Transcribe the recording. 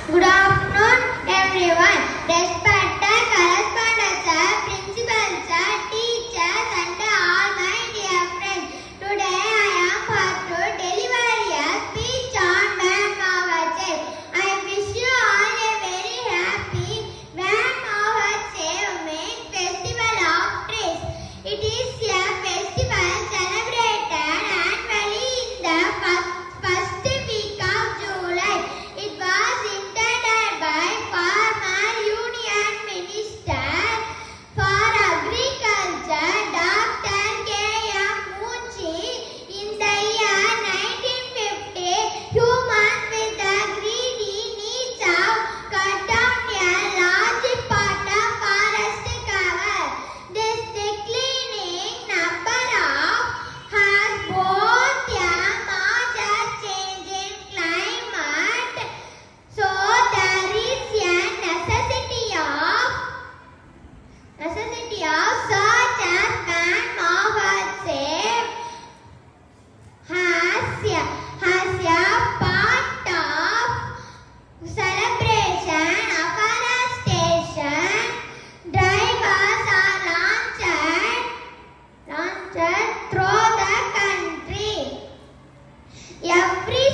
Good afternoon, everyone. Respected correspondents, principals, teachers, and all my dear friends. Today I am about to deliver a speech on Van Mower Day. I wish you all a very happy Van Mower Day main festival of trees. It is a festival celebrated annually in the first week of July. It was intended by former Union Minister for Agriculture Dr. K.M. Munshi in the year 1950. Humans with the greedy needs of cut down a large part of forest cover. This declining number has both a major change in climate, so there is a necessity of such as Van Mower Day has a part of celebration. Afforestation drivers are launched through the country. Every